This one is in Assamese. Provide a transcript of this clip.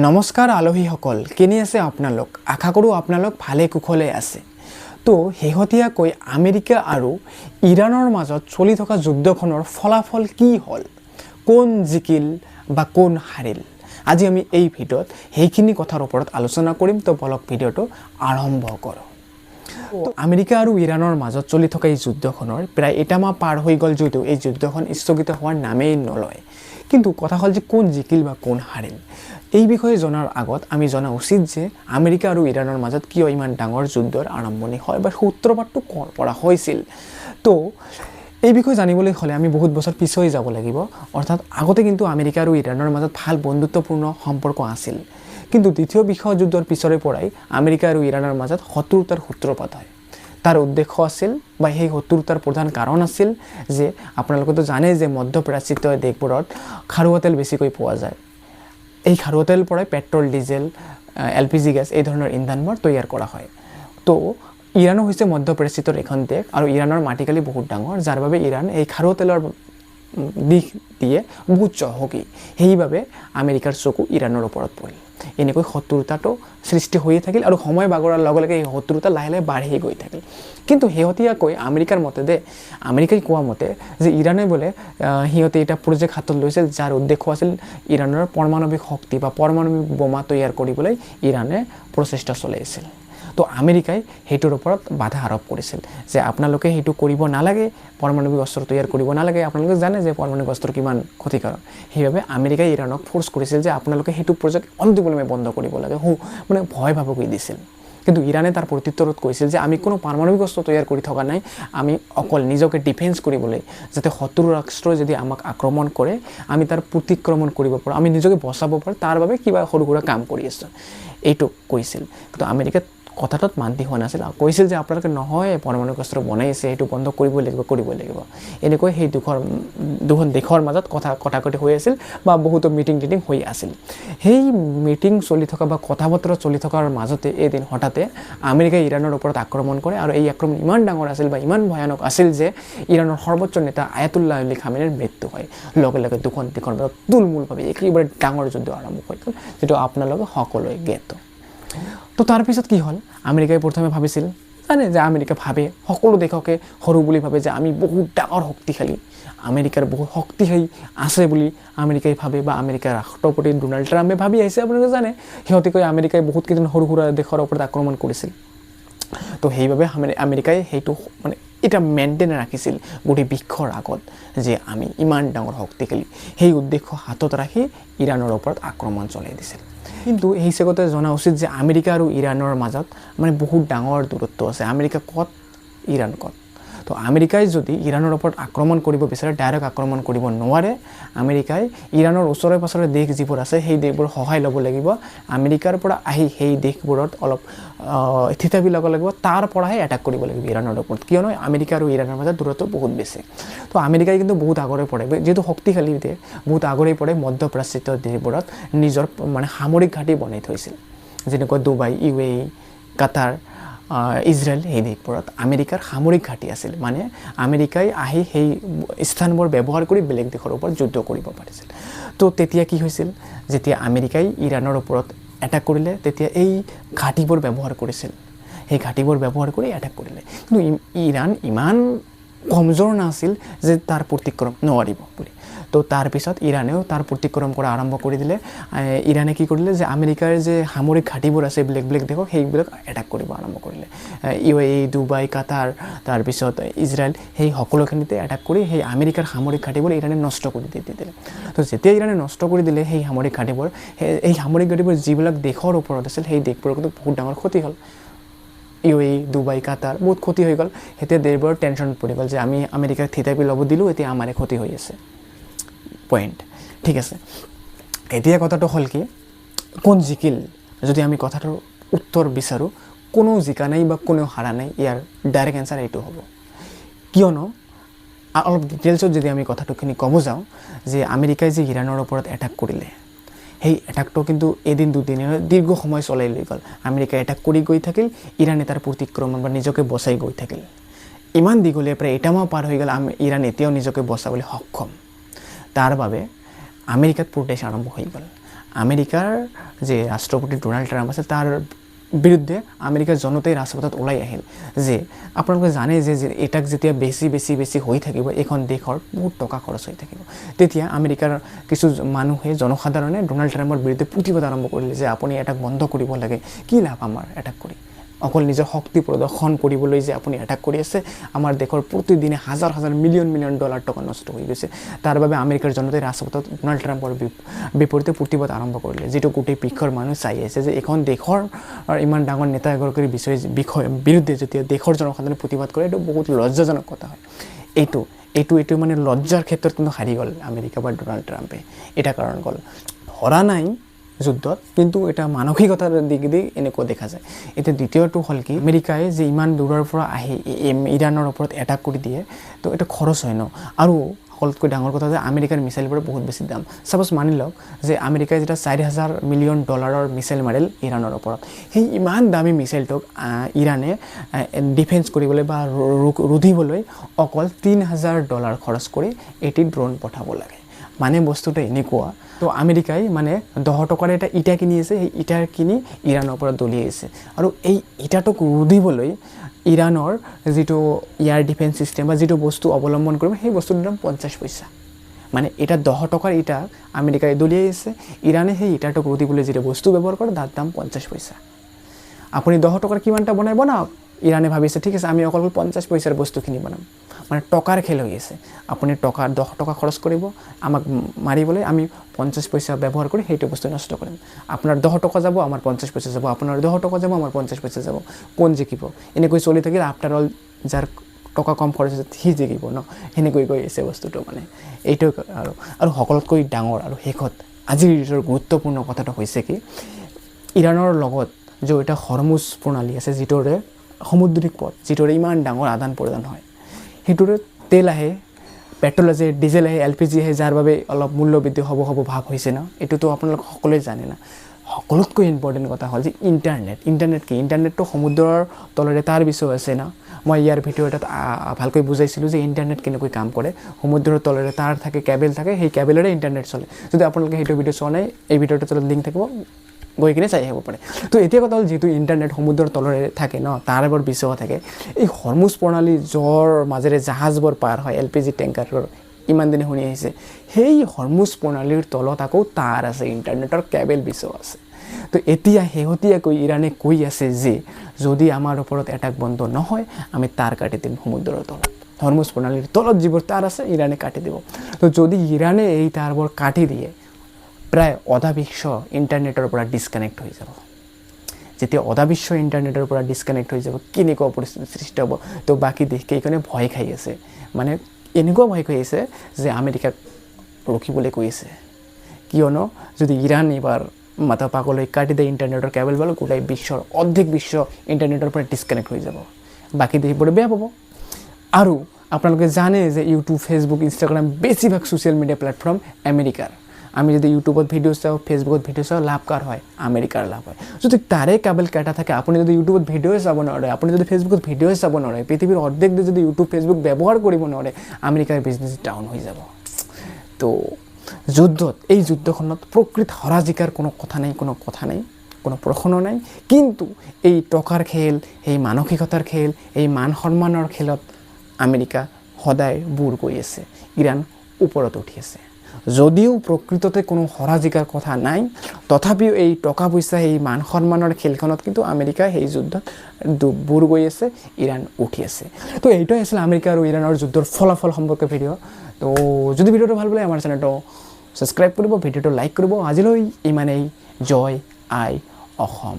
নমস্কাৰ আলহীসকল, কেনে আছে আপোনালোক? আশা কৰোঁ আপোনালোক ভালে কুশলে আছে। তো শেহতীয়াকৈ আমেৰিকা আৰু ইৰাণৰ মাজত চলি থকা যুদ্ধখনৰ ফলাফল কি হ'ল, কোন জিকিল বা কোন হাৰিল, আজি আমি এই ভিডিঅ'ত সেইখিনি কথাৰ ওপৰত আলোচনা কৰিম। তো বলক ভিডিঅ'টো আৰম্ভ কৰোঁ। আমেৰিকা আৰু ইৰাণৰ মাজত চলি থকা এই যুদ্ধখনৰ প্ৰায় এটা মাহ পাৰ হৈ গ'ল যদিও এই যুদ্ধখন স্থগিত হোৱাৰ নামেই নলয়। কিন্তু কথা হ'ল যে কোন জিকিল বা কোন হাৰিল, এই বিষয়ে জনাৰ আগত আমি জনা উচিত যে আমেৰিকা আৰু ইৰাণৰ মাজত কিয় ইমান ডাঙৰ যুদ্ধৰ আৰম্ভণি হয় বা সূত্ৰপাতটো ক'ৰ পৰা হৈছিল। তো এই বিষয়ে জানিবলৈ হ'লে আমি বহুত বছৰ পিছুৱাই যাব লাগিব। অৰ্থাৎ আগতে কিন্তু আমেৰিকা আৰু ইৰাণৰ মাজত ভাল বন্ধুত্বপূৰ্ণ সম্পৰ্ক আছিল, কিন্তু দ্বিতীয় বিশ্বযুদ্ধৰ পিছৰে পৰাই আমেৰিকা আৰু ইৰাণৰ মাজত শত্ৰুতাৰ সূত্ৰপাত হয়। তাৰ উদ্দেশ্য আছিল বা সেই শত্ৰুতাৰ প্ৰধান কাৰণ আছিল যে আপোনালোকেতো জানে যে মধ্যপ্ৰাচ্যিত দেশবোৰত খাৰুৱা তেল বেছিকৈ পোৱা যায়। এই খাৰুৱা তেলৰ পৰাই পেট্ৰল, ডিজেল, LPG গেছ এই ধৰণৰ ইন্ধনবোৰ তৈয়াৰ কৰা হয়। তো ইৰাণো হৈছে মধ্যপ্ৰাচ্যিতৰ এখন দেশ আৰু ইৰাণৰ মাটিকালি বহুত ডাঙৰ, যাৰ বাবে ইৰাণ এই খাৰুৱা তেলৰ দিশ দিয়ে বহুত চহকী। সেইবাবে আমেৰিকাৰ চকু ইৰাণৰ ওপৰত পৰিল। এনেকৈ শত্ৰুতাটো সৃষ্টি হৈয়ে থাকিল আৰু সময় বাগৰাৰ লগে লগে এই শত্ৰুতা লাহে লাহে বাঢ়ি গৈ থাকিল। কিন্তু শেহতীয়াকৈ আমেৰিকাৰ মতে আমেৰিকাই কোৱা মতে যে ইৰাণে বোলে সিহঁতে এটা প্ৰজেক্ট হাতত লৈছিল, যাৰ উদ্দেশ্য আছিল ইৰাণৰ পাৰমাণৱিক শক্তি বা পাৰমাণৱিক বোমা তৈয়াৰ কৰিবলৈ ইৰাণে প্ৰচেষ্টা চলাইছিল। তো আমেৰিকাই সেইটোৰ ওপৰত বাধা আৰোপ কৰিছিল যে আপোনালোকে সেইটো কৰিব নালাগে, পাৰমাণৱিক অস্ত্ৰ তৈয়াৰ কৰিব নালাগে। আপোনালোকে জানে যে পাৰমাণৱিক অস্ত্ৰ কিমান ক্ষতিকাৰক। সেইবাবে আমেৰিকাই ইৰাণক ফ'ৰ্চ কৰিছিল যে আপোনালোকে সেইটো প্ৰজেক্ট অন্তিমলৈ বন্ধ কৰিব লাগে, মানে ভয় ভাবুকি দিছিল। কিন্তু ইৰাণে তাৰ প্ৰত্যুত্তৰত কৈছিল যে আমি কোনো পাৰমাণৱিক অস্ত্ৰ তৈয়াৰ কৰি থকা নাই, আমি অকল নিজকে ডিফেন্স কৰিবলৈ, যাতে শত্ৰু ৰাষ্ট্ৰই যদি আমাক আক্ৰমণ কৰে আমি তাৰ প্ৰতিক্ৰমণ কৰিব পাৰোঁ, আমি নিজকে বচাব পাৰোঁ, তাৰ বাবে কিবা সৰু সুৰা কাম কৰি আছোঁ, এইটো কৈছিল। কিন্তু আমেৰিকাত কথাটোত মান্তি হোৱা নাছিল, কৈছিল যে আপোনালোকে নহয় পাৰমাণৱিক অস্ত্ৰ বনাইছে, সেইটো বন্ধ কৰিবই লাগিব। এনেকৈ সেই দুখন দেশৰ মাজত কটাকটি হৈ আছিল বা বহুতো মিটিং হৈ আছিল। সেই মিটিং চলি থকা বা কথা বতৰা চলি থকাৰ মাজতে এদিন হঠাতে আমেৰিকাই ইৰাণৰ ওপৰত আক্ৰমণ কৰে আৰু এই আক্ৰমণ ইমান ডাঙৰ আছিল বা ইমান ভয়ানক আছিল যে ইৰাণৰ সৰ্বোচ্চ নেতা আয়াতুল্লাহ আলী খামেনেৰ মৃত্যু হয়। লগে লগে দুখন দেশৰ মাজত তুলমূলভাৱে একেবাৰে ডাঙৰ যুদ্ধ আৰম্ভ হৈ গ'ল, যিটো আপোনালোকে সকলোৱে জ্ঞাত। তো তাৰপিছত কি হ'ল, আমেৰিকাই প্ৰথমে ভাবিছিল, জানে যে আমেৰিকা ভাবে সকলো দেশকে সৰু বুলি ভাবে যে আমি বহুত ডাঙৰ শক্তিশালী, আমেৰিকাৰ বহুত শক্তিশালী আছে বুলি আমেৰিকাই ভাবে বা আমেৰিকাৰ ৰাষ্ট্ৰপতি ডোনাল্ড ট্ৰাম্পে ভাবি আহিছে। আপোনালোকে জানে সিহঁতিকৈ আমেৰিকাই বহুত কেইজন সৰু সুৰা দেশৰ ওপৰত আক্ৰমণ কৰিছিল। তো সেইবাবে আমেৰিকাই সেইটো মানে এটা মেইনটেইন ৰাখিছিল গোটেই বিশ্বৰ আগত যে আমি ইমান ডাঙৰ শক্তিশালী। সেই উদ্দেশ্য হাতত ৰাখি ইৰাণৰ ওপৰত আক্ৰমণ চলাই দিছিল। কিন্তু এই হিচাপতে জনা উচিত যে আমেৰিকা আৰু ইৰাণৰ মাজত মানে বহুত ডাঙৰ দূৰত্ব আছে। আমেৰিকা ক'ত, ইৰাণ ক'ত। তো আমেৰিকাই যদি ইৰাণৰ ওপৰত আক্ৰমণ কৰিব বিচাৰে, ডাইৰেক্ট আক্ৰমণ কৰিব নোৱাৰে। আমেৰিকাই ইৰাণৰ ওচৰে পাঁজৰে দেশ যিবোৰ আছে সেই দেশবোৰৰ সহায় ল'ব লাগিব। আমেৰিকাৰ পৰা আহি সেই দেশবোৰত অলপ থিতাপি ল'ব লাগিব, তাৰ পৰাহে এটাক কৰিব লাগিব ইৰাণৰ ওপৰত, কিয়নো আমেৰিকা আৰু ইৰাণৰ মাজত দূৰত্ব বহুত বেছি। তো আমেৰিকাই কিন্তু বহুত আগৰে পৰে, যিহেতু শক্তিশালী দেশ, বহুত আগৰে পৰে মধ্যপ্ৰাচ্যিত দেশবোৰত নিজৰ মানে সামৰিক ঘাঁটি বনাই থৈছিল, যেনেকৈ ডুবাই, UAE, কাটাৰ, ইজৰাইল। সেই দেশবোৰত আমেৰিকাৰ সামৰিক ঘাঁটি আছিল, মানে আমেৰিকাই আহি সেই স্থানবোৰ ব্যৱহাৰ কৰি বেলেগ দেশৰ ওপৰত যুদ্ধ কৰিব পাৰিছিল। তো তেতিয়া কি হৈছিল, যেতিয়া আমেৰিকাই ইৰাণৰ ওপৰত এটাক কৰিলে তেতিয়া এই ঘাঁটিবোৰ ব্যৱহাৰ কৰিছিল, সেই ঘাঁটিবোৰ ব্যৱহাৰ কৰি এটাক কৰিলে। কিন্তু ইৰাণ ইমান কমজোৰ নাছিল যে তাৰ প্ৰতিক্ৰম নোৱাৰিব বুলি। তো তাৰপিছত ইৰাণেও তাৰ প্ৰতিক্ৰম কৰা আৰম্ভ কৰি দিলে। ইৰাণে কি কৰিলে যে আমেৰিকাৰ যে সামৰিক ঘাঁটিবোৰ আছে বেলেগ বেলেগ দেশক, সেইবিলাক এটাক কৰিব আৰম্ভ কৰিলে। UAE, ডুবাই, কাটাৰ, তাৰপিছত ইজৰাইল, সেই সকলোখিনিতে এটাক কৰি সেই আমেৰিকাৰ সামৰিক ঘাঁটিবোৰ ইৰাণে নষ্ট কৰি দিলে। তো যেতিয়া ইৰাণে নষ্ট কৰি দিলে সেই সামৰিক ঘাঁটিবোৰ, যিবিলাক দেশৰ ওপৰত আছিল সেই দেশবোৰৰ কিন্তু বহুত ডাঙৰ ক্ষতি হ'ল। UAE, ডুবাই, কাটাৰ বহুত ক্ষতি হৈ গ'ল। এতিয়া দেশবোৰৰ টেনশ্যন পৰি গ'ল যে আমি আমেৰিকাক থিতাপি ল'ব দিলোঁ, এতিয়া আমাৰে ক্ষতি হৈ আছে। পইণ্ট ঠিক আছে। এতিয়া কথাটো হ'ল কি, কোন জিকিল? যদি আমি কথাটোৰ উত্তৰ বিচাৰোঁ, কোনো জিকা নাই বা কোনেও হাৰা নাই, ইয়াৰ ডাইৰেক্ট এনচাৰ এইটো হ'ব। কিয়নো অলপ ডিটেইলছত যদি আমি কথাটোখিনি ক'ব যাওঁ, যে আমেৰিকাই যে ইৰাণৰ ওপৰত এটাক কৰিলে, সেই এটাকটো কিন্তু এদিন দুদিনৰ দীৰ্ঘ সময় চলাই লৈ গ'ল। আমেৰিকাই এটাক কৰি গৈ থাকিল, ইৰাণে তাৰ প্ৰতিক্ৰমণ বা নিজকে বচাই গৈ থাকিল। ইমান দীঘলীয়া প্ৰায় এটা মাহ পাৰ হৈ গ'ল, ইৰাণ এতিয়াও নিজকে বচাবলৈ সক্ষম। তাৰ বাবে আমেৰিকাত প্ৰটেষ্ট আৰম্ভ হৈ গ'ল। আমেৰিকাৰ যে ৰাষ্ট্ৰপতি ডোনাল্ড ট্ৰাম্প আছে তাৰ বিৰুদ্ধে আমেৰিকাৰ জনতাই ৰাজপথত ওলাই আহিল যে আপোনালোকে জানে যে এটাক যেতিয়া বেছি হৈ থাকিব এখন দেশৰ বহুত টকা খৰচ হৈ থাকিব তেতিয়া আমেৰিকাৰ কিছু মানুহে জনসাধাৰণে ডোনাল্ড ট্ৰাম্পৰ বিৰুদ্ধে প্ৰতিবাদ আৰম্ভ কৰিলে যে আপুনি এটাক বন্ধ কৰিব লাগে কি লাভ আমাৰ এটাক কৰি অকল নিজৰ শক্তি প্ৰদৰ্শন কৰিবলৈ যে আপুনি এটাক কৰি আছে আমাৰ দেশৰ প্ৰতিদিনে হাজাৰ মিলিয়ন ডলাৰ টকা নষ্ট হৈ গৈছে তাৰ বাবে আমেৰিকাৰ জনতাই ৰাজপথত ডোনাল্ড ট্ৰাম্পৰ বিপৰীতে প্ৰতিবাদ আৰম্ভ কৰিলে যিটো গোটেই বিশ্বৰ মানুহ চাই আছে যে এখন দেশৰ ইমান ডাঙৰ নেতা এগৰাকীৰ বিৰুদ্ধে যেতিয়া দেশৰ জনসাধাৰণে প্ৰতিবাদ কৰে এইটো বহুত লজ্জাজনক কথা হয় এইটো মানে লজ্জাৰ ক্ষেত্ৰত কিন্তু হাৰি গ'ল আমেৰিকা বা ডোনাল্ড ট্ৰাম্পে এটা কাৰণ গ'ল হৰা নাই যুদ্ধত কিন্তু এটা মানসিকতাৰ দিশ দি এনেকুৱা দেখা যায় এতিয়া দ্বিতীয়টো হ'ল কি আমেৰিকাই যে ইমান দূৰৰ পৰা আহি ইৰাণৰ ওপৰত এটাক কৰি দিয়ে তো এটা খৰচ হয় ন আৰু সকলোতকৈ ডাঙৰ কথা যে আমেৰিকাৰ মিছাইলবোৰৰ বহুত বেছি দাম সাপোজ মানি লওক যে আমেৰিকাই যেটা 4,000 মিলিয়ন ডলাৰৰ মিছাইল মাৰিল ইৰাণৰ ওপৰত সেই ইমান দামী মিছাইলটোক ইৰাণে ডিফেন্স কৰিবলৈ বা ৰুধিবলৈ অকল $3,000 খৰচ কৰি এটি ড্ৰোন পঠাব লাগে মানে বস্তুটো এনেকুৱা তো আমেৰিকাই মানে 10 টকাৰ এটা ইটা কিনি আছে সেই ইটা কিনি ইৰাণৰ ওপৰত দলিয়াইছে আৰু এই ইটাটোক ৰুধিবলৈ ইৰাণৰ যেটো এয়াৰ ডিফেন্স সিস্টেম বা যেটো বস্তু অৱলম্বন কৰিব সেই বস্তুৰ দাম 50 পইচা মানে এটা 10 টকাৰ ইটা আমেৰিকাই দলিয়াইছে ইৰাণে সেই ইটাটোক ৰুধিবলৈ যেটো বস্তু ব্যৱহাৰ কৰে তাৰ দাম 50 পইচা আপুনি 10 টকাৰ কিমানটা বনাওক ইৰাণে ভাবিছে ঠিক আছে আমি অকল 50 পইচাৰ বস্তুখিনি বনাম মানে টকাৰ খেল হৈ আছে আপুনি 10 টকা খৰচ কৰিব আমাক মাৰিবলৈ আমি 50 পইচা ব্যৱহাৰ কৰি সেইটো বস্তু নষ্ট কৰিম আপোনাৰ 10 টকা যাব আমাৰ 50 পইচা যাব আপোনাৰ 10 টকা যাব আমাৰ 50 পইচা যাব কোন জিকিব এনেকৈ চলি থাকিলে আফটাৰ অল যাৰ টকা কম খৰচ হৈছে সি জিকিব ন এনেকৈ গৈ আছে বস্তুটো মানে এইটো আৰু সকলোতকৈ ডাঙৰ আৰু শেষত আজিৰ গুৰুত্বপূৰ্ণ কথাটো হৈছে কি ইৰাণৰ লগত যে এটা হৰমুজ প্ৰণালী আছে যিটোৰে সমুদ্ৰিক পথ যিটোৰে ইমান ডাঙৰ আদান প্ৰদান হয় হেতুৰে তেল আহে পেট্ৰল আছে ডিজেল আহে এলপিজি আহে যাৰ বাবে অলপ মূল্য বৃদ্ধি হ'ব ভাগ হৈছে না এটোতো আপোনালোক সকলোৱে জানে না সকলোতকৈ ইম্পৰ্টেণ্ট কথা হ'ল যে ইণ্টাৰনেটটো সমুদ্ৰৰ তলৰে তাৰ বিষয়ে আছে না মই ইয়াৰ ভিডিঅ' এটাত ভালকৈ বুজাইছিলোঁ যে ইণ্টাৰনেট কেনেকৈ কাম কৰে সমুদ্ৰৰ তলৰে তাৰ থাকে কেবল থাকে সেই কেবলেৰে ইণ্টাৰনেট চলে যদি আপোনালোকে সেইটো ভিডিঅ' চোৱা নাই এই ভিডিঅ'টোৰ তলত লিংক থাকিব গৈ কিনে চাই আহিব পাৰে তো এতিয়া কথা হ'ল যেহেতু ইণ্টাৰনেট সমুদ্ৰৰ তলৰে থাকে ন তাৰ এবাৰ বিষয় থাকে এই হৰমুজ প্ৰণালী যৰ মাজেৰে জাহাজবোৰ পাৰ হয় এলপিজি টেংকাৰৰ ইমান দিনে শুনি আহিছে সেই হৰমুজ প্ৰণালীৰ তলত আকৌ তাৰ আছে ইণ্টাৰনেটৰ কেবল বিষয় আছে তো এতিয়া শেহতীয়াকৈ ইৰাণে কৈ আছে যে যদি আমাৰ ওপৰত এটাক বন্ধ নহয় আমি তাৰ কাটি দিম সমুদ্ৰৰ তলত হৰমুজ প্ৰণালীৰ তলত যিবোৰ তাৰ আছে ইৰাণে কাটি দিব তো যদি ইৰাণে এই তাৰবোৰ কাটি দিয়ে প্ৰায় অধা বিশ্ব ইণ্টাৰনেটৰ পৰা ডিসকানেক্ট হৈ যাব যেতিয়া অধা বিশ্ব ইণ্টাৰনেটৰ পৰা ডিসকানেক্ট হৈ যাব কেনেকুৱা পৰিস্থিতি সৃষ্টি হ'ব তো বাকি দেশকেইখনে ভয় খাই আছে মানে এনেকুৱা ভয় খাই আছে যে আমেৰিকাক ৰখিবলৈ কৈ আছে কিয়নো যদি ইৰাণ এবাৰ মাথা পাকলৈ কাটি দিয়ে ইণ্টাৰনেটৰ কেবল বল গোটেই বিশ্বৰ অৰ্ধেক বিশ্ব ইণ্টাৰনেটৰ পৰা ডিসকানেক্ট হৈ যাব বাকি দেশবোৰ বেয়া পাব আৰু আপোনালোকে জানে যে ইউটিউব ফেসবুক ইনষ্টাগ্ৰাম বেছিভাগ ছ'চিয়েল মিডিয়া প্লেটফৰ্ম আমেৰিকাৰ আমি যদি ইউটিউবত ভিডিঅ' চাওঁ ফেসবুকত ভিডিঅ' চাওঁ লাভ কাৰ হয় আমেৰিকাৰ লাভ হয় যদি তাৰে কেবল কাটা থাকে আপুনি যদি ইউটিউবত ভিডিঅ' চাব নোৱাৰে আপুনি যদি ফেসবুকত ভিডিঅ' চাব নোৱাৰে পৃথিৱীৰ অৰ্ধেক দেশ যদি ইউটিউব ফেসবুক ব্যৱহাৰ কৰিব নোৱাৰে আমেৰিকাৰ বিজনেছ ডাউন হৈ যাব তো এই যুদ্ধখনত প্ৰকৃত হৰা জিকাৰ কোনো কথা নাই কোনো প্ৰশ্ন নাই কিন্তু এই টকাৰ খেল এই মানসিকতাৰ খেল এই মান সন্মানৰ খেলত আমেৰিকা সদায় বুৰ গৈ আছে ইৰাণ ওপৰত উঠি আছে যদিও প্ৰকৃততে কোনো হৰা জিকাৰ কথা নাই তথাপিও এই টকা পইচা এই মান সন্মানৰ খেলখনত কিন্তু আমেৰিকা এই যুদ্ধত বুৰ গৈ আছে ইৰাণ উঠি আছে তো এইটোই আছিল আমেৰিকা আৰু ইৰাণৰ যুদ্ধৰ ফলাফল সম্পৰ্কে ভিডিঅ' তো যদি ভিডিঅ'টো ভাল পালে আমাৰ চেনেলটো সাবস্ক্ৰাইব কৰিব ভিডিঅ'টো লাইক কৰিব আজিলৈ ইমানেই জয় আই অসম।